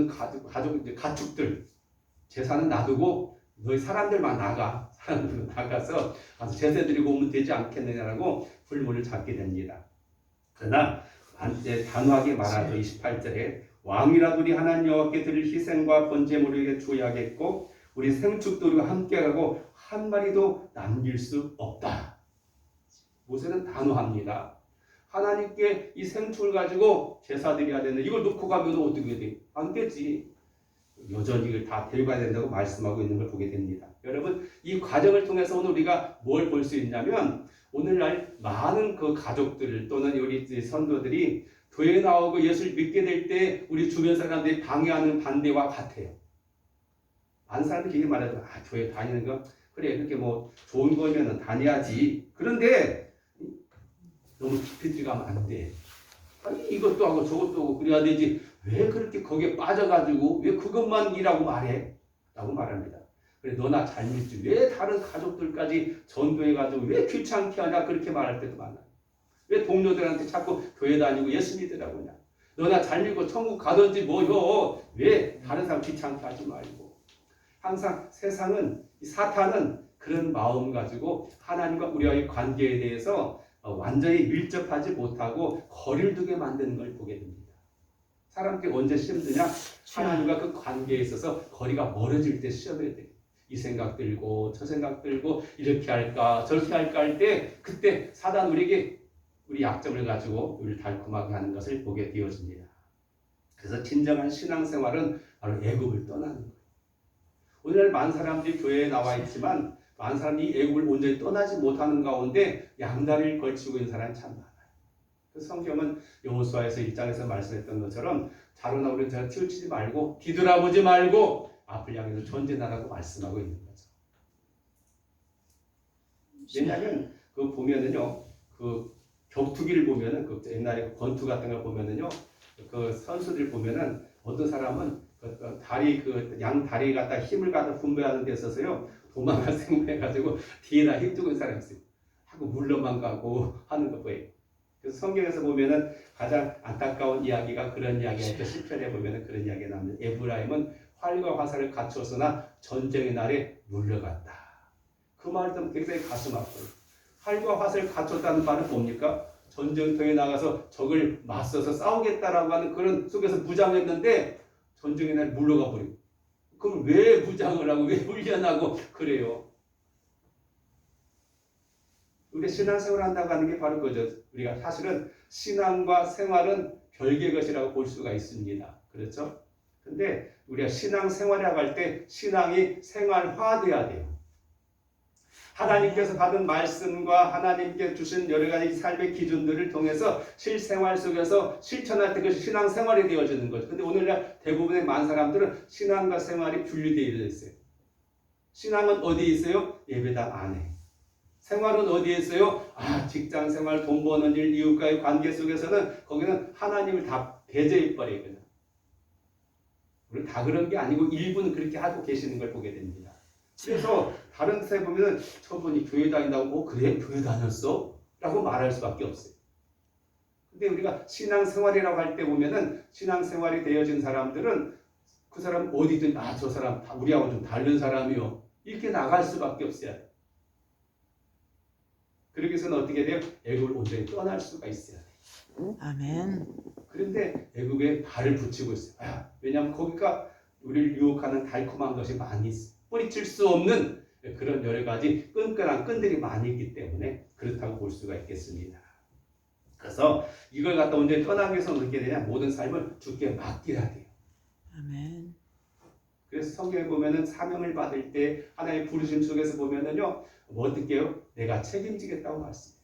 너는 가축들 제사는 놔두고 너희 사람들만 나가서 가서 제사 드리고 오면 되지 않겠느냐라고 불문을 잡게 됩니다. 그러나 이제 단호하게 말하죠. 28절에 왕이라도 우리 하나님 여호와께 드릴 희생과 번제물에게 줘야겠고 우리 생축들과 함께하고 한 마리도 남길 수 없다. 모세는 단호합니다. 하나님께 이 생축을 가지고 제사 드려야 되는데 이걸 놓고 가면 어떻게 돼? 안 되지. 여전히 이걸 다 데려가야 된다고 말씀하고 있는 걸 보게 됩니다. 여러분, 이 과정을 통해서 오늘 우리가 뭘 볼 수 있냐면 오늘날 많은 그 가족들 또는 우리 선도들이 교회에 나오고 예수를 믿게 될 때 우리 주변 사람들이 방해하는 반대와 같아요. 많은 사람들이 이렇게 말하죠. 교회 다니는 거 그래 그렇게 뭐 좋은 거면 다녀야지. 그런데 너무 깊이 들어가면 안 돼. 아니 이것도 하고 저것도 하고 그래야 되지. 왜 그렇게 거기에 빠져가지고 왜 그것만 이라고 말해? 라고 말합니다. 그래 너나 잘 믿지. 왜 다른 가족들까지 전도해가지고 왜 귀찮게 하냐 그렇게 말할 때도 많아. 왜 동료들한테 자꾸 교회 다니고 예수 믿으라고 하냐. 너나 잘 믿고 천국 가든지 뭐요. 왜 다른 사람 귀찮게 하지 말고. 항상 세상은 사탄은 그런 마음 가지고 하나님과 우리와의 관계에 대해서 완전히 밀접하지 못하고 거리를 두게 만드는 걸 보게 됩니다. 사람들이 언제 시험 드냐? 하나님과 그 관계에 있어서 거리가 멀어질 때 시험해야 돼요. 이 생각 들고 저 생각 들고 이렇게 할까 저렇게 할까 할 때 그때 사단 우리에게 우리 약점을 가지고 우리를 달콤하게 하는 것을 보게 되어집니다. 그래서 진정한 신앙생활은 바로 애굽을 떠나는 거예요. 오늘날 많은 사람들이 교회에 나와 있지만 많은 사람이 애굽을 온전히 떠나지 못하는 가운데 양다리를 걸치고 있는 사람이 참 많아요. 그 성경은 여호수아에서 1장에서 말씀했던 것처럼 자로나 우리는 저 치우치지 말고 뒤돌아보지 말고 앞을 향해서 전진하라고 말씀하고 있는 거죠. 왜냐하면 그 보면은요, 그 격투기를 보면은 그 옛날에 권투 같은 걸 보면은요, 그 선수들 보면은 어떤 사람은 다리 양 다리 갖다 힘을 갖다 분배하는 데 있어서요 도망갈 생각해가지고 뒤에다 힘 주고 있는 사람이 있어요. 하고 물러만 가고 하는 거 보여요. 그래서 성경에서 보면은 가장 안타까운 이야기가 그런 이야기가 있죠. 시편에 보면은 그런 이야기가 나옵니다. 에브라임은 활과 화살을 갖추었으나 전쟁의 날에 물러갔다. 그 말을 듣면 굉장히 가슴 아파요. 활과 화살을 갖췄다는 말은 뭡니까? 전쟁터에 나가서 적을 맞서서 싸우겠다라고 하는 그런 속에서 무장했는데 전쟁의 날 물러가 버리고. 그럼 왜 무장을 하고 왜 훈련하고 그래요? 우리 신앙생활을 한다고 하는 게 바로 그거죠. 우리가 사실은 신앙과 생활은 별개의 것이라고 볼 수가 있습니다. 그렇죠? 근데 우리가 신앙생활이라고 할 때 신앙이 생활화돼야 돼요. 하나님께서 받은 말씀과 하나님께 주신 여러 가지 삶의 기준들을 통해서 실생활 속에서 실천할 때 그것이 신앙생활이 되어지는 거죠. 근데 오늘날 대부분의 많은 사람들은 신앙과 생활이 분리되어 있어요. 신앙은 어디에 있어요? 예배당 안에. 생활은 어디에 있어요? 직장생활, 돈 버는 일, 이웃과의 관계 속에서는 거기는 하나님을 다 배제해버려요. 그냥. 우리 다 그런 게 아니고 일부는 그렇게 하고 계시는 걸 보게 됩니다. 그래서 다른 데 보면은 저분이 교회 다닌다고 그래? 교회 다녔어? 라고 말할 수밖에 없어요. 근데 우리가 신앙생활이라고 할 때 보면은 신앙생활이 되어진 사람들은 그 사람 어디든 저 사람 우리하고 좀 다른 사람이요. 이렇게 나갈 수밖에 없어요. 그러기 위해서는 어떻게 돼요? 애굽을 온전히 떠날 수가 있어야 돼요. 아멘. 그런데 애굽에 발을 붙이고 있어요. 왜냐하면 거기가 우리를 유혹하는 달콤한 것이 많이 있어요. 뿌리칠 수 없는 그런 여러 가지 끈끈한 끈들이 많이 있기 때문에 그렇다고 볼 수가 있겠습니다. 그래서 이걸 갖다 온전히 떠나기 위해서 어떻게 되냐? 모든 삶을 주께 맡겨야 돼요. 아멘. 그래서 성경에 보면은 사명을 받을 때 하나님의 부르심 속에서 보면은요, 뭐 어떻게 해요? 내가 책임지겠다고 말씀해요.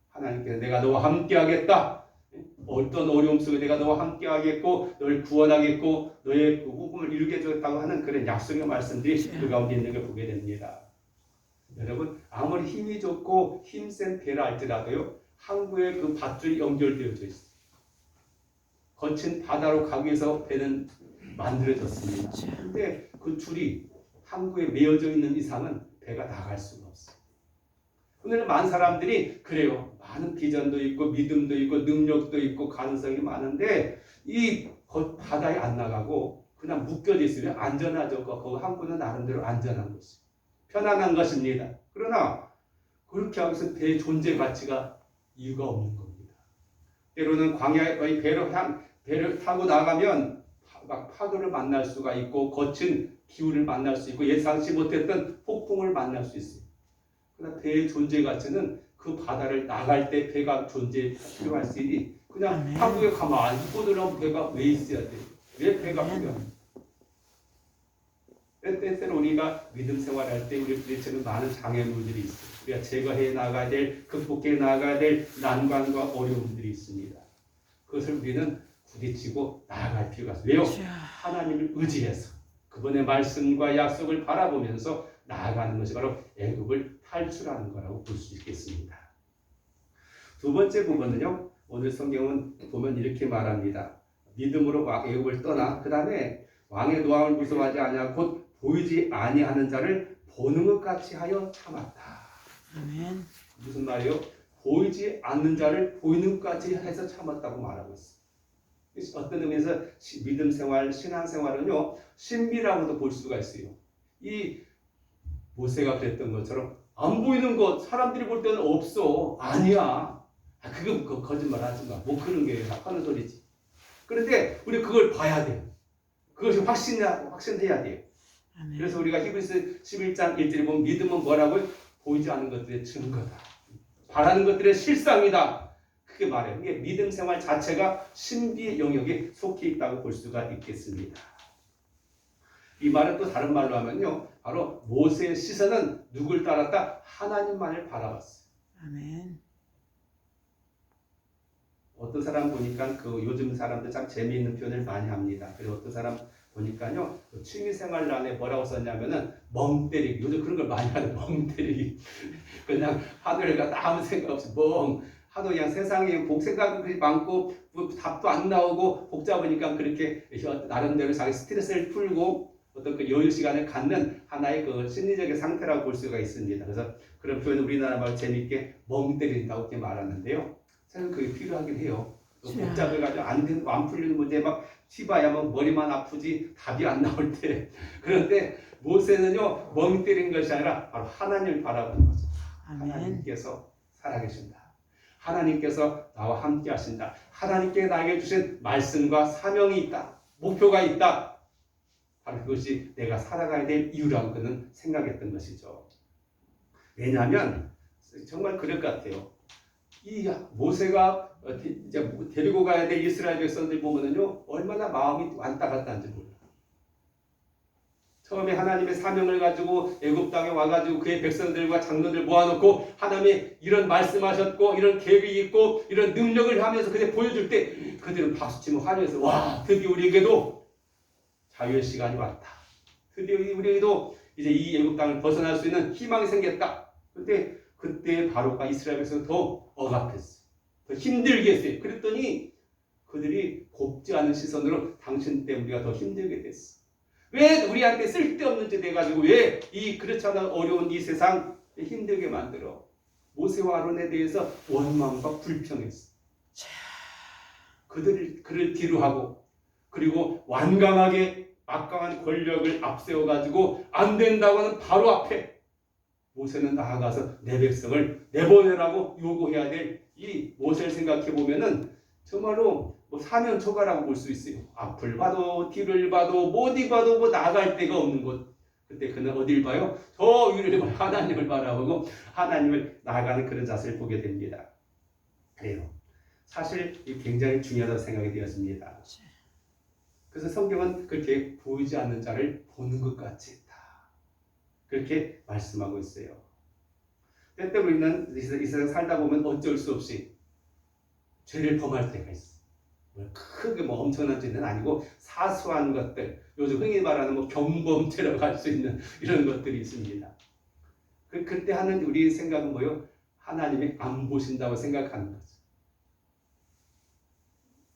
하나님께서 내가 너와 함께 하겠다. 어떤 어려움 속에 내가 너와 함께 하겠고 너를 구원하겠고 너의 그 꿈을 이루게 해주겠다고 하는 그런 약속의 말씀들이 그 가운데 있는 걸 보게 됩니다. 여러분 아무리 힘이 좋고 힘센 배라 할지라도요 항구에 그 밧줄이 연결되어져 있어요. 거친 바다로 가기 위해서 배는 만들어졌습니다. 그런데 그 줄이 항구에 메어져 있는 이상은 배가 나갈 수가 없어요. 오늘 많은 사람들이 그래요. 많은 비전도 있고 믿음도 있고 능력도 있고 가능성이 많은데 이 바다에 안 나가고 그냥 묶여져 있으면 안전하죠. 거기 항구는 나름대로 안전한 것이 편안한 것입니다. 그러나 그렇게 하고 있으면 배의 존재 가치가 이유가 없는 겁니다. 때로는 광야의 배를 타고 나가면 막 파도를 만날 수가 있고 거친 기후를 만날 수 있고 예상치 못했던 폭풍을 만날 수 있어요. 그러나 배의 존재 가치는 그 바다를 나갈 때 배가 필요할 수 있니? 그냥 항구에 가만히 있고 들어오면 배가 왜 있어야 돼? 왜 배가 필요합니까? 때때로 우리가 믿음 생활할 때 우리 부딪히는 많은 장애물들이 있어요. 우리가 제거해 나가야 될, 극복해 나가야 될 난관과 어려움들이 있습니다. 그것을 우리는 부딪히고 나아갈 필요가 있어요. 왜요? 하나님을 의지해서 그분의 말씀과 약속을 바라보면서 나아가는 것이 바로 애굽을 탈출하는 거라고 볼 수 있겠습니다. 두 번째 부분은요. 오늘 성경은 보면 이렇게 말합니다. 믿음으로 애굽을 떠나 그 다음에 왕의 노함을 무서워하지 아니하고 곧 보이지 아니하는 자를 보는 것 같이 하여 참았다. 아멘. 무슨 말이요? 보이지 않는 자를 보이는 것 같이 해서 참았다고 말하고 있어요. 어떤 의미에서 믿음 생활, 신앙 생활은요 신비라고도 볼 수가 있어요. 이 모세가 그랬던 것처럼 안 보이는 것 사람들이 볼 때는 없어. 아니야. 그거 거짓말 하지 마. 뭐 그런 게 하는 소리지. 그런데 우리 그걸 봐야 돼요. 그것이 확신해야 돼요. 아멘. 그래서 우리가 히브리서 11장 1절에 보면 믿음은 뭐라고요? 보이지 않는 것들의 증거다. 바라는 것들의 실상이다. 그게 말해요. 이게 믿음 생활 자체가 신비의 영역에 속해 있다고 볼 수가 있겠습니다. 이 말은 또 다른 말로 하면요. 바로 모세의 시선은 누굴 따랐다? 하나님만을 바라봤어요. 아멘. 어떤 사람 보니까 요즘 사람들 참 재미있는 표현을 많이 합니다. 그리고 어떤 사람 보니까요. 취미생활 안에 뭐라고 썼냐면은 멍 때리기. 요즘 그런 걸 많이 하는 멍 때리기. 그냥 하늘을 갖다 아무 생각 없이 하도 그냥 세상에 생각이 많고 답도 안 나오고 복잡하니까 그렇게 나름대로 자기 스트레스를 풀고 어떤 그 여유 시간을 갖는 하나의 그 심리적인 상태라고 볼 수가 있습니다. 그래서 그런 표현을 우리나라 말 재미있게 멍 때린다고 이렇게 말하는데요. 사실 그게 필요하긴 해요. 복잡해가지고 안 풀리는 문제 막 티봐야 머리만 아프지 답이 안 나올 때. 그런데 모세는요 멍 때린 것이 아니라 바로 하나님을 바라보는 거죠. 아멘. 하나님께서 살아계신다. 하나님께서 나와 함께 하신다. 하나님께 나에게 주신 말씀과 사명이 있다. 목표가 있다. 바로 그것이 내가 살아가야 될 이유라고 그는 생각했던 것이죠. 왜냐하면 정말 그럴 것 같아요. 이 모세가 이제 데리고 가야 될 이스라엘 백성들 보면은요 얼마나 마음이 왔다 갔다 한지 몰라. 처음에 하나님의 사명을 가지고 애굽 땅에 와가지고 그의 백성들과 장로들 모아놓고 하나님이 이런 말씀하셨고 이런 계획이 있고 이런 능력을 하면서 그들 보여줄 때 그들은 박수치며 환호해서 와 드디어 우리에게도 자유의 시간이 왔다. 드디어 우리에게도 이제 이 애굽 땅을 벗어날 수 있는 희망이 생겼다. 근데 그때 바로가 이스라엘 백성은 더 억압했어요. 더 힘들게 했어요. 그랬더니 그들이 곱지 않은 시선으로 당신 때문에 우리가 더 힘들게 됐어. 왜 우리한테 쓸데없는 짓 해가지고 왜 이 그렇지 않은 어려운 이 세상 힘들게 만들어. 모세와 아론에 대해서 원망과 불평했어. 그를 뒤로하고 그리고 완강하게 막강한 권력을 앞세워가지고 안 된다고 하는 바로 앞에 모세는 나아가서 내 백성을 내보내라고 요구해야 될 이 모세를 생각해 보면은 정말로 사면 초가라고 볼 수 있어요. 앞을 봐도 뒤를 봐도 어디 봐도 나갈 데가 없는 곳. 그때 그는 어딜 봐요? 저 위를 봐요. 하나님을 바라보고 하나님을 나아가는 그런 자세를 보게 됩니다. 그래요. 사실 굉장히 중요하다고 생각이 되었습니다. 그래서 성경은 그렇게 보이지 않는 자를 보는 것 같이 했다. 그렇게 말씀하고 있어요. 때때로 우리는 이 세상 살다 보면 어쩔 수 없이 죄를 범할 때가 있어. 크게 엄청난 죄는 아니고 사소한 것들, 요즘 흔히 말하는 경범죄라고 할 수 있는 이런 것들이 있습니다. 그때 하는 우리 생각은 뭐요? 하나님이 안 보신다고 생각하는 거죠.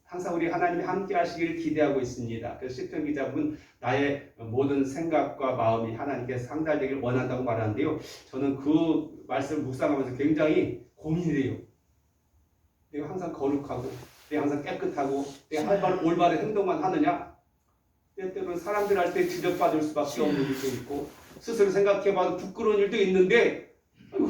항상 우리 하나님이 함께 하시기를 기대하고 있습니다. 그래서 시편 기자분 나의 모든 생각과 마음이 하나님께 상달되기를 원한다고 말하는데요. 저는 그 말씀을 묵상하면서 굉장히 고민이 돼요. 내가 항상 거룩하고 내가 항상 깨끗하고 내가 올바른 행동만 하느냐? 때때로는 사람들한테 지적받을 수밖에 없는 일도 있고 스스로 생각해봐도 부끄러운 일도 있는데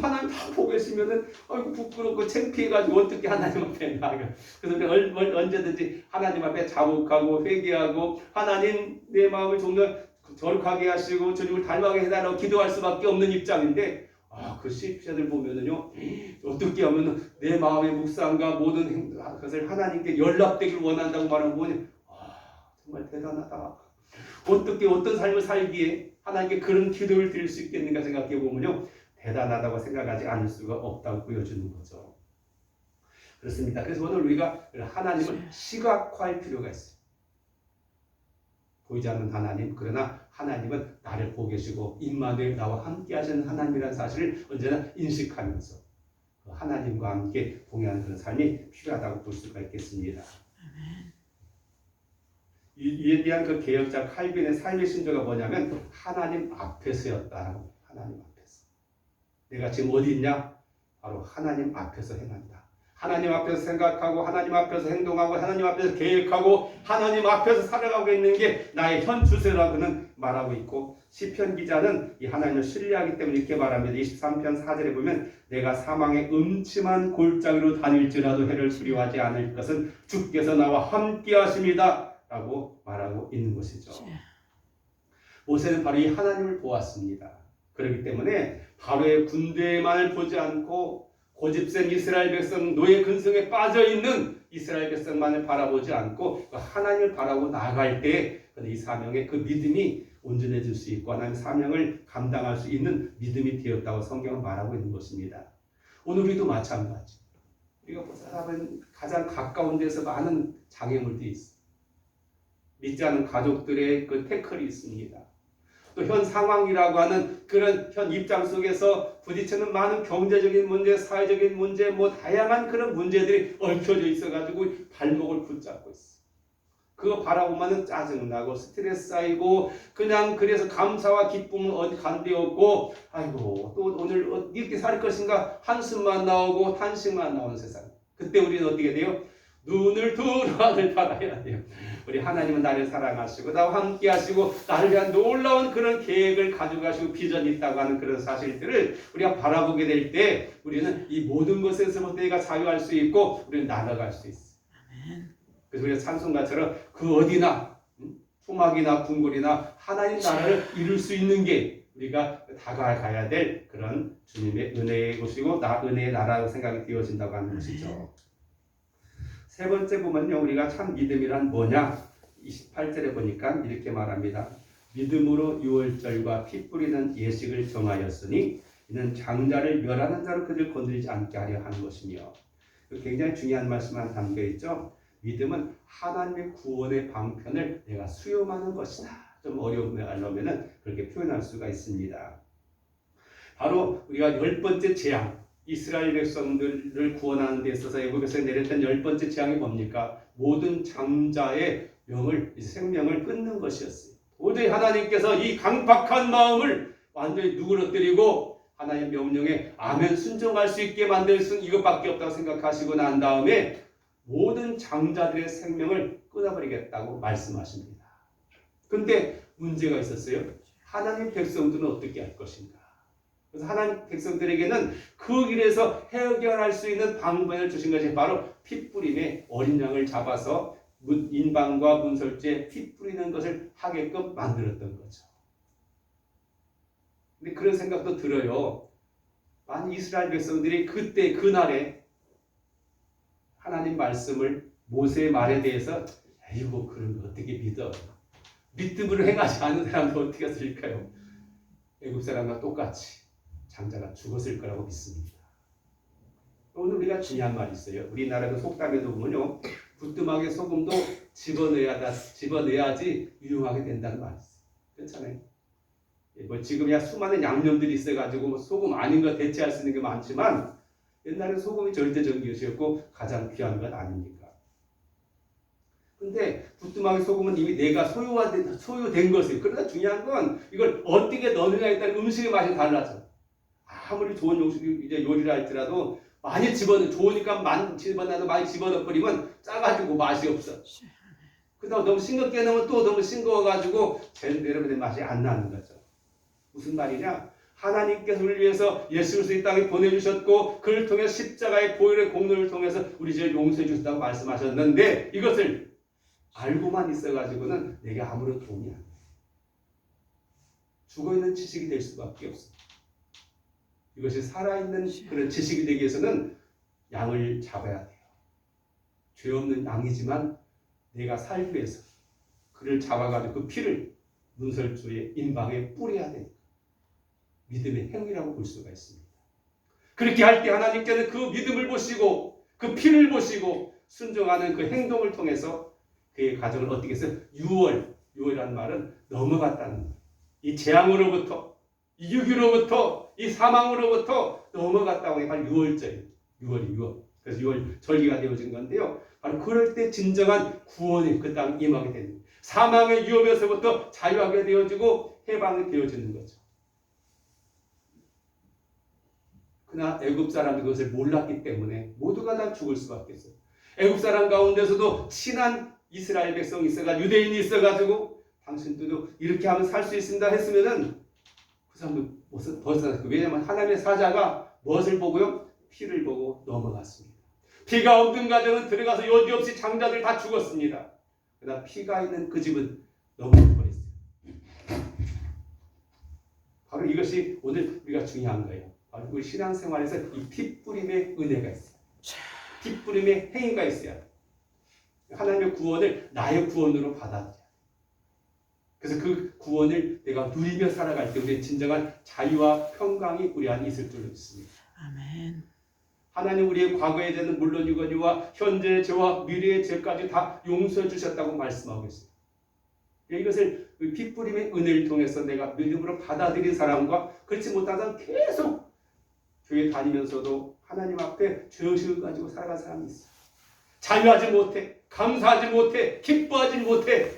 하나님 다 보고 계시면은 부끄럽고 창피해가지고 어떻게 하나님 앞에 나가. 그래서 우리 언제든지 하나님 앞에 자복하고 회개하고 하나님 내 마음을 정말 거룩하게 하시고 주님을 닮아게 해달라고 기도할 수밖에 없는 입장인데 그 시편을 보면은요 어떻게 하면은 내 마음의 묵상과 모든 것을 하나님께 연락되길 원한다고 말하는 거니 정말 대단하다. 어떻게 어떤 삶을 살기에 하나님께 그런 기도를 드릴 수 있겠는가 생각해 보면요 대단하다고 생각하지 않을 수가 없다고 보여주는 거죠. 그렇습니다. 그래서 오늘 우리가 하나님을 시각화할 필요가 있어요. 보이지 않는 하나님, 그러나 하나님은 나를 보고 계시고 임마누엘 나와 함께 하시는 하나님이라는 사실을 언제나 인식하면서 하나님과 함께 동행하는 그런 삶이 필요하다고 볼 수가 있겠습니다. 이에 대한 그 개혁자 칼빈의 삶의 신조가 뭐냐면 하나님 앞에서였다라고. 하나님 앞에서. 내가 지금 어디 있냐? 바로 하나님 앞에서 행한다. 하나님 앞에서 생각하고 하나님 앞에서 행동하고 하나님 앞에서 계획하고 하나님 앞에서 살아가고 있는 게 나의 현 주세라고 그는 말하고 있고 시편 기자는 이 하나님을 신뢰하기 때문에 이렇게 말합니다. 23편 4절에 보면 내가 사망의 음침한 골짜기로 다닐지라도 해를 두려워하지 않을 것은 주께서 나와 함께 하십니다 라고 말하고 있는 것이죠. 모세는 바로 이 하나님을 보았습니다. 그렇기 때문에 바로의 군대만을 보지 않고 고집센 이스라엘 백성 노예 근성에 빠져있는 이스라엘 백성만을 바라보지 않고 하나님을 바라보고 나아갈 때 이 사명의 그 믿음이 온전해질 수 있고 하나님의 사명을 감당할 수 있는 믿음이 되었다고 성경은 말하고 있는 것입니다. 오늘 우리도 마찬가지. 우리가 살아가는 가장 가까운 데서 많은 장애물들이 있습니다. 믿지 않는 가족들의 그 태클이 있습니다. 또 현 상황이라고 하는 그런 현 입장 속에서 부딪히는 많은 경제적인 문제, 사회적인 문제, 다양한 그런 문제들이 얽혀져 있어가지고 발목을 붙잡고 있어. 그거 바라보면 짜증나고 스트레스 쌓이고 그냥 그래서 감사와 기쁨은 어디 간 데 없고 아이고 또 오늘 이렇게 살 것인가 한숨만 나오고 탄식만 나오는 세상. 그때 우리는 어떻게 돼요? 눈을 두 하늘 바라야 돼요. 우리 하나님은 나를 사랑하시고 나와 함께 하시고 나를 위한 놀라운 그런 계획을 가지고 가시고 비전이 있다고 하는 그런 사실들을 우리가 바라보게 될 때 우리는 이 모든 것에서부터 내가 자유할 수 있고 우리는 나아갈 수 있어요. 그래서 우리가 찬송가처럼 그 어디나 토막이나 궁궐이나 하나님 나라를 이룰 수 있는 게 우리가 다가가야 될 그런 주님의 은혜의 곳이고 은혜의 나라라고 생각이 되어진다고 하는 것이죠. 세 번째 보면요. 우리가 참 믿음이란 뭐냐? 28절에 보니까 이렇게 말합니다. 믿음으로 유월절과 피 뿌리는 예식을 정하였으니 이는 장자를 멸하는 자로 그들 건드리지 않게 하려 하는 것이며 굉장히 중요한 말씀만 담겨 있죠. 믿음은 하나님의 구원의 방편을 내가 수용하는 것이다. 좀 어려운 말로면은 그렇게 표현할 수가 있습니다. 바로 우리가 10번째 재앙 이스라엘 백성들을 구원하는 데 있어서 애굽에서 내렸던 10번째 재앙이 뭡니까? 모든 장자의 생명을 끊는 것이었어요. 도저히 하나님께서 이 강박한 마음을 완전히 누그러뜨리고 하나님의 명령에 아멘 순종할 수 있게 만들 수는 이것밖에 없다고 생각하시고 난 다음에 모든 장자들의 생명을 끊어버리겠다고 말씀하십니다. 그런데 문제가 있었어요. 하나님 백성들은 어떻게 할 것인가? 그래서 하나님 백성들에게는 그 길에서 해결할 수 있는 방법을 주신 것이 바로 피 뿌림의 어린 양을 잡아서 인방과 문설주에 피 뿌리는 것을 하게끔 만들었던 거죠. 근데 그런 생각도 들어요. 만약 이스라엘 백성들이 그때 그날에 하나님 말씀을 모세의 말에 대해서 아이고 그런 거 어떻게 믿어? 믿음으로 행하지 않은 사람도 어떻게 했을까요? 애굽 사람과 똑같이 장자가 죽었을 거라고 믿습니다. 오늘 우리가 중요한 말이 있어요. 우리나라도 속담에도 보면요. 부뚜막에 소금도 집어넣어야지 유용하게 된다는 말이 있어요. 그렇잖아요. 지금이야 수많은 양념들이 있어가지고 소금 아닌 거 대체할 수 있는 게 많지만 옛날에 소금이 절대적인 것이었고 가장 귀한 것 아닙니까? 근데 부뚜막의 소금은 이미 내가 소유된 것이에요. 그러나 중요한 건 이걸 어떻게 넣느냐에 따라 음식의 맛이 달라져. 아무리 좋은 요리를 할지라도 많이 좋으니까 많이 집어넣어도 많이 집어넣어버리면 짜가지고 맛이 없어. 그다음 너무 싱겁게 넣으면 또 너무 싱거워가지고 제대로 된 맛이 안 나는 거죠. 무슨 말이냐? 하나님께서 우리를 위해서 예수 그리스도 이 땅에 보내주셨고 그를 통해 십자가의 보혈의 공로를 통해서 우리 죄를 용서해 주신다고 말씀하셨는데 이것을 알고만 있어가지고는 내게 아무런 도움이 안 돼. 죽어있는 지식이 될 수밖에 없어. 이것이 살아있는 그런 지식이 되기 위해서는 양을 잡아야 돼요. 죄 없는 양이지만 내가 살기 위해서 그를 잡아가지고 그 피를 문설주의 인방에 뿌려야 됩니다. 믿음의 행위라고 볼 수가 있습니다. 그렇게 할 때 하나님께는 그 믿음을 보시고 그 피를 보시고 순종하는 그 행동을 통해서 그의 가정을 어떻게 해서 유월이라는 말은 넘어갔다는 거예요. 이 재앙으로부터 이 유기로부터 이 사망으로부터 넘어갔다고 하니 바로 유월절이에요. 유월. 그래서 유월 절기가 되어진 건데요. 바로 그럴 때 진정한 구원이 그 땅에 임하게 됩니다. 사망의 위협에서부터 자유하게 되어지고 해방이 되어지는 거죠. 그러나 애굽 사람들이 그것을 몰랐기 때문에 모두가 다 죽을 수밖에 없어요. 애굽 사람 가운데서도 친한 이스라엘 백성이 있어가지고 유대인이 있어가지고 당신들도 이렇게 하면 살 수 있습니다 했으면은 그 사람도 벗어났어요. 왜냐하면 하나님의 사자가 무엇을 보고요? 피를 보고 넘어갔습니다. 피가 없는 가정은 들어가서 여지없이 장자들 다 죽었습니다. 그러나 피가 있는 그 집은 넘어버렸어요. 바로 이것이 오늘 우리가 중요한 거예요. 바로 우리 신앙생활에서 이 핏뿌림의 은혜가 있어요. 핏뿌림의 행위가 있어야 돼요. 하나님의 구원을 나의 구원으로 받아들여야 돼요. 그래서 그 구원을 내가 누리며 살아갈 때 우리의 진정한 자유와 평강이 우리 안에 있을 줄로 믿습니다. 아멘. 하나님 우리의 과거의 죄는 물론이거니와 현재의 죄와 미래의 죄까지 다 용서해 주셨다고 말씀하고 있습니다. 이것을 핏뿌림의 은혜를 통해서 내가 믿음으로 받아들인 사람과 그렇지 못한 사람 계속 교회 다니면서도 하나님 앞에 죄의식을 가지고 살아간 사람이 있어요. 자유하지 못해, 감사하지 못해, 기뻐하지 못해.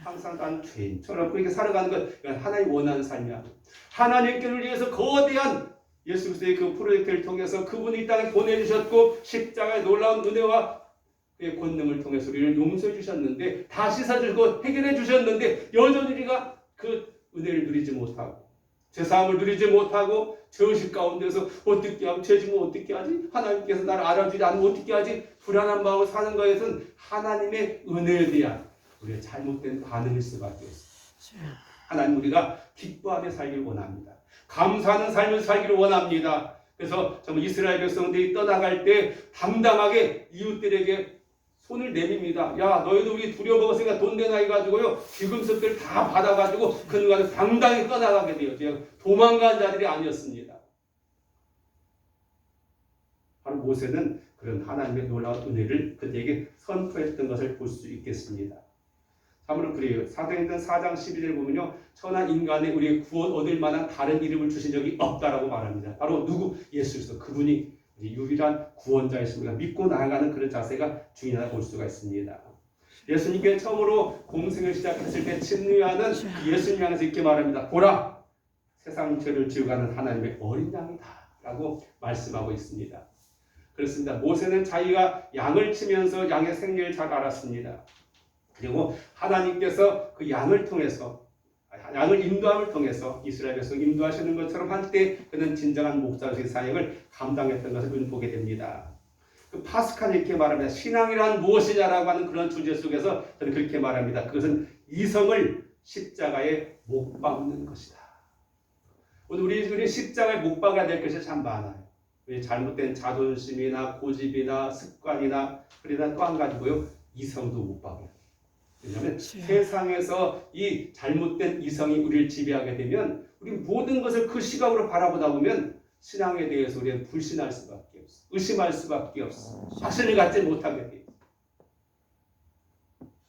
항상 난 죄인처럼 그렇게 살아가는 것, 이건 하나님 원하는 삶이야. 하나님께를 위해서 거대한 예수 그리스도의 그 프로젝트를 통해서 그분이 이 땅에 보내주셨고 십자가의 놀라운 은혜와 그의 권능을 통해서 우리를 용서해 주셨는데 다 씻어주고 해결해 주셨는데 여전히 우리가 그 은혜를 누리지 못하고 죄사함을 누리지 못하고 죄의식 가운데서 어떻게 하면 죄지면 어떻게 하지? 하나님께서 나를 알아주지 않으면 어떻게 하지? 불안한 마음으로 사는 것은 하나님의 은혜에 대한 우리의 잘못된 반응일 수밖에 없습니다. 하나님 우리가 기뻐하며 살기를 원합니다. 감사하는 삶을 살기를 원합니다. 그래서 정말 이스라엘 백성들이 떠나갈 때 당당하게 이웃들에게 손을 내밉니다. 야 너희도 우리 두려워먹었으니까 돈 내놔 해가지고요. 기금석들 다 받아가지고 그들과 당당히 떠나가게 되었죠. 도망간 자들이 아니었습니다. 바로 모세는 그런 하나님의 놀라운 은혜를 그들에게 선포했던 것을 볼 수 있겠습니다. 참으로 그래요. 사도행전 4장 11절을 보면요. 천하 인간에 우리의 구원 얻을 만한 다른 이름을 주신 적이 없다라고 말합니다. 바로 누구? 예수 그리스도. 그분이 유일한 구원자이십니다. 믿고 나아가는 그런 자세가 중요하다고 볼 수가 있습니다. 예수님께 처음으로 공생을 시작했을 때 침례하는 예수님 향해서 이렇게 말합니다. 보라! 세상 죄를 지우가는 하나님의 어린 양이다 라고 말씀하고 있습니다. 그렇습니다. 모세는 자기가 양을 치면서 양의 생리를 잘 알았습니다. 그리고 하나님께서 그 양을 통해서 양을 인도함을 통해서 이스라엘 백성 인도하시는 것처럼 할 때 그는 진정한 목자로서의 사역을 감당했던 것을 보게 됩니다. 그 파스칼이 이렇게 말합니다. 신앙이란 무엇이냐라고 하는 그런 주제 속에서 저는 그렇게 말합니다. 그것은 이성을 십자가에 못 박는 것이다. 오늘 우리 십자가에 못 박아야 될 것이 참 많아요. 우리 잘못된 자존심이나 고집이나 습관이나 그러다 또 한 가지고요. 이성도 못 박아요. 왜냐하면 세상에서 이 잘못된 이성이 우리를 지배하게 되면 우리 모든 것을 그 시각으로 바라보다 보면 신앙에 대해서 우리는 불신할 수밖에 없어. 의심할 수밖에 없어. 확신을 갖지 못하게 돼요.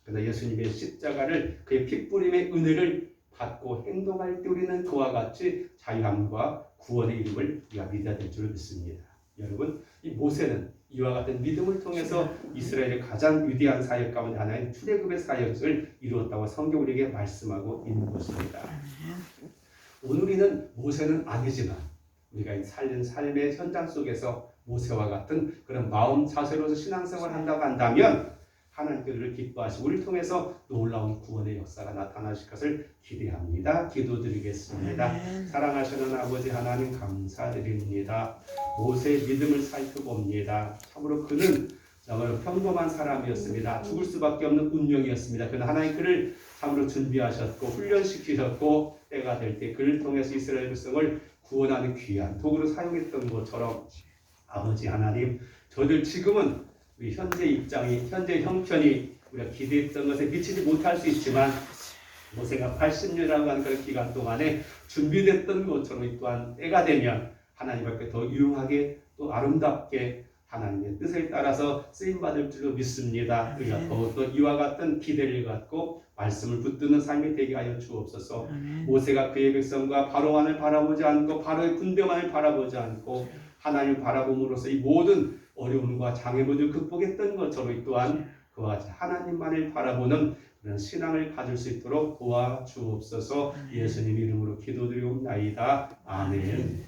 그러나 예수님의 십자가를 그의 핏뿌림의 은혜를 받고 행동할 때 우리는 그와 같이 자유함과 구원의 이름을 우리가 믿어야 될 줄 믿습니다. 여러분, 이 모세는 이와 같은 믿음을 통해서 이스라엘의 가장 위대한 사역 가운데 하나인 출애굽의 사역을 이루었다고 성경 우리에게 말씀하고 있는 것입니다. 오늘 우리는 모세는 아니지만 우리가 이 살린 삶의 현장 속에서 모세와 같은 그런 마음 자세로서 신앙생활을 한다고 한다면 하나님께서 기뻐하시고 우리를 통해서 놀라운 구원의 역사가 나타나실 것을 기대합니다. 기도드리겠습니다. 아멘. 사랑하시는 아버지 하나님 감사드립니다. 모세의 믿음을 살펴봅니다. 참으로 그는 정말 평범한 사람이었습니다. 죽을 수밖에 없는 운명이었습니다. 그러나 하나님 그를 참으로 준비하셨고 훈련시키셨고 때가 될 때 그를 통해서 이스라엘 백성을 구원하는 귀한 도구로 사용했던 것처럼 아버지 하나님 저들 지금은 우리 현재 입장이 현재 형편이 우리가 기대했던 것에 미치지 못할 수 있지만 모세가 80년이라고 하는 그런 기간 동안에 준비됐던 것처럼 이 또한 때가 되면 하나님 앞에 더 유용하게 또 아름답게 하나님의 뜻에 따라서 쓰임받을 줄로 믿습니다. 우리가 더욱더 이와 같은 기대를 갖고 말씀을 붙드는 삶이 되게 하여 주옵소서. 아멘. 모세가 그의 백성과 바로만을 바라보지 않고 바로의 군대만을 바라보지 않고 하나님을 바라봄으로써 이 모든 어려움과 장애물을 극복했던 것처럼 이 또한 그와 같이 하나님만을 바라보는 그런 신앙을 가질 수 있도록 도와주옵소서. 예수님 이름으로 기도드리옵나이다. 아멘.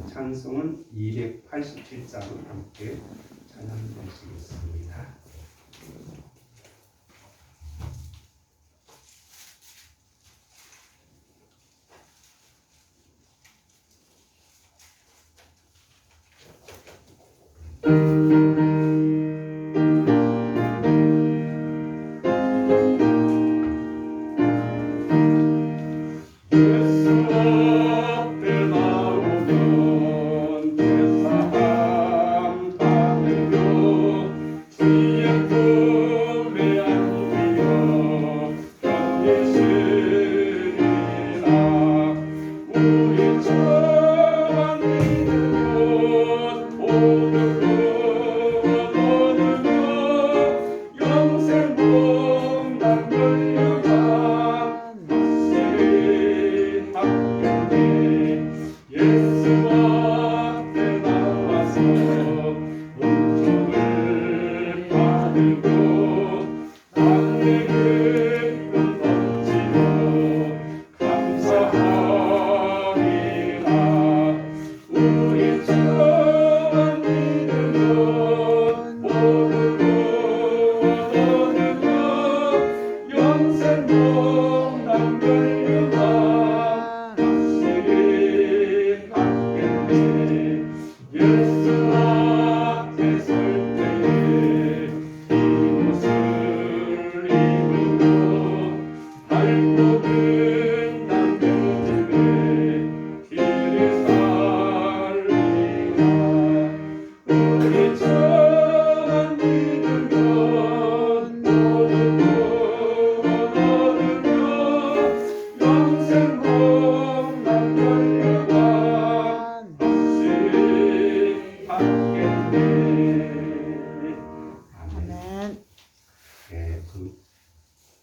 찬송은 287장을 함께 찬양하시겠습니다.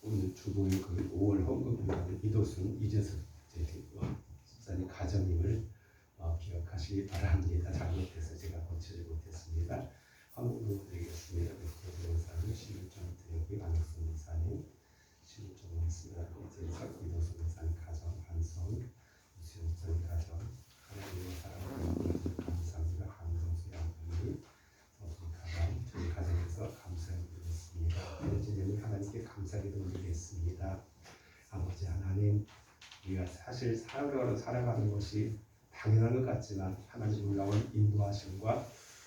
오늘 주보의 그 5월 헌금을 이도순 이재석 집사님 가정님을 기억하시기 바랍니다. 잘못해서 제가 고치지 못했습니다. 헌금을 드리겠습니다. 백호동사는 11점 드리고요. 안익순 목사님 11점 했습니다. 이재석 이도순 목사님 가정 반성 이수영 가정 하나님의 사랑을 감사합니다. 강성수 양분이 성수 가정 저희 가정에서 감사드리겠습니다. 현재는 하나님께 감사기도 드리겠습니다. 아버지 하나님, 우리가 사실 사역으로 살아가는 것이 당연한 것 같지만 하나님 놀라운 인도하심과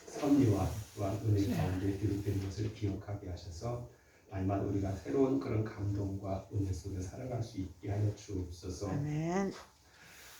섭리와 또한 은혜 가운데 기록된 것을 기억하게 하셔서 날마다 우리가 새로운 그런 감동과 은혜 속에 살아갈 수 있게 하여 주옵소서. 아멘.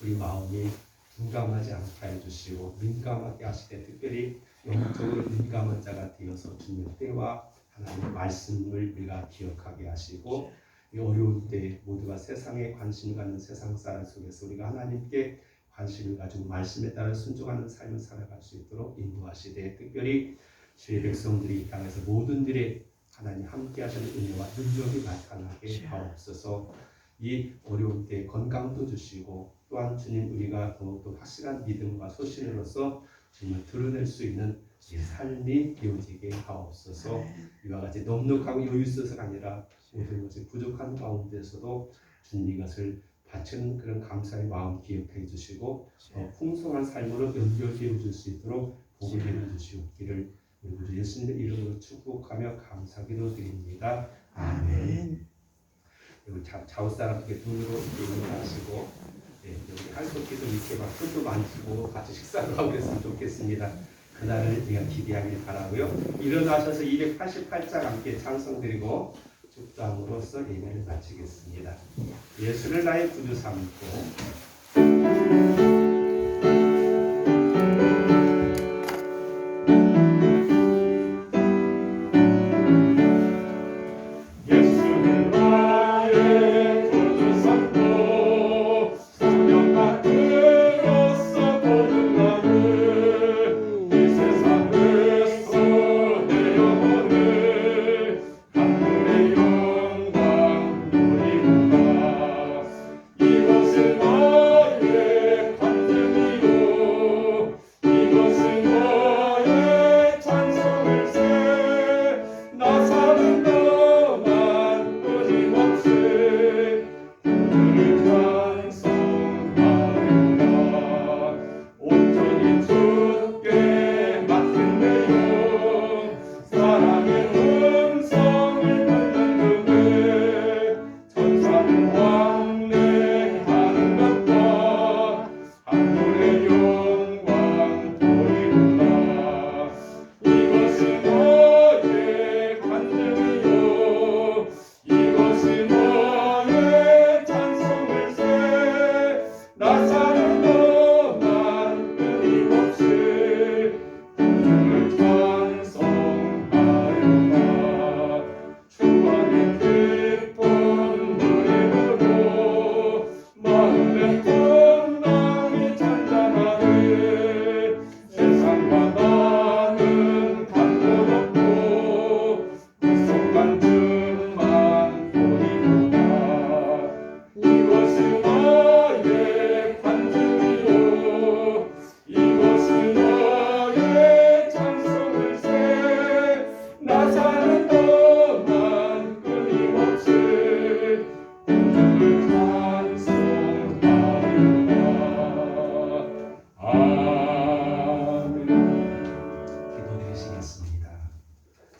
우리 마음이 둔감하지 않게 해주시고 민감하게 하시되 특별히 영적으로 민감한 자가 되어서 주님의 때와 하나님의 말씀을 우리가 기억하게 하시고 이 어려운 때 모두가 세상에 관심을 갖는 세상 사람 속에서 우리가 하나님께 관심을 가지고 말씀에 따라 순종하는 삶을 살아갈 수 있도록 인도하시되 특별히 주의 백성들이 이 땅에서 모든 일에 하나님 함께 하시는 은혜와 능력이 나타나게 하옵소서. 이 어려운 때 건강도 주시고 또한 주님 우리가 더욱더 확실한 믿음과 소신으로서 주님을 드러낼 수 있는 이 삶이 되어지게 하옵소서. 이와 같이 넉넉하고 여유 있어서가 아니라 모든 것이 부족한 가운데서도 주님 이것을 바치는 그런 감사의 마음 기억해 주시고 풍성한 삶으로 연결되어 줄 수 있도록 복을 내려 주시옵기를 우리 구주 예수님의 이름으로 축복하며 감사기도 드립니다. 아멘. 여기 좌우 사람에게 눈으로 인사하시고 여기 할머니도 이렇게 막 손도 만지고 같이 식사를 하고 그랬으면 좋겠습니다. 그날을 우리가 기대하길 바라고요. 일어나셔서 288장 함께 찬송드리고 축도함으로써 예배를 마치겠습니다. 예수를 나의 구주 삼고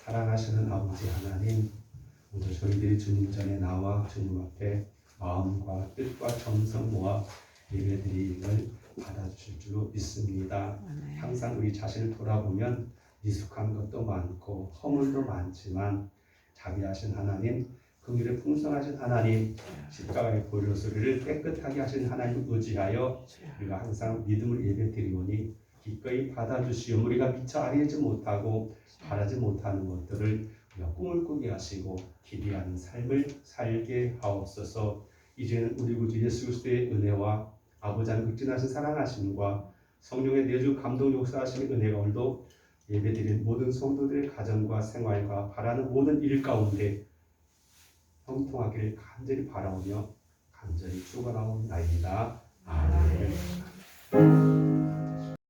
사랑하시는 아버지 하나님, 오늘 저희들이 주님 전에 나와 주님 앞에 마음과 뜻과 정성 모아 예배드림을 받아주실 줄로 믿습니다. 항상 우리 자신을 돌아보면 미숙한 것도 많고 허물도 많지만 자비하신 하나님, 긍휼에 풍성하신 하나님, 십자가의 보혈로 우리를 깨끗하게 하신 하나님 의지하여 우리가 항상 믿음을 예배드리오니 기꺼이 받아주시오. 우리가 미처 알지 못하고 바라지 못하는 것들을 우리가 꿈을 꾸게 하시고 기대하는 삶을 살게 하옵소서. 이제는 우리 구주 예수 그리스도의 은혜와 아버지 하나님 극진하신 사랑하심과 성령의 내주 감동 역사하심의 은혜가 오늘도 예배드린 모든 성도들의 가정과 생활과 바라는 모든 일 가운데 형통하기를 간절히 바라오며 간절히 축원하옵나이다. 아멘.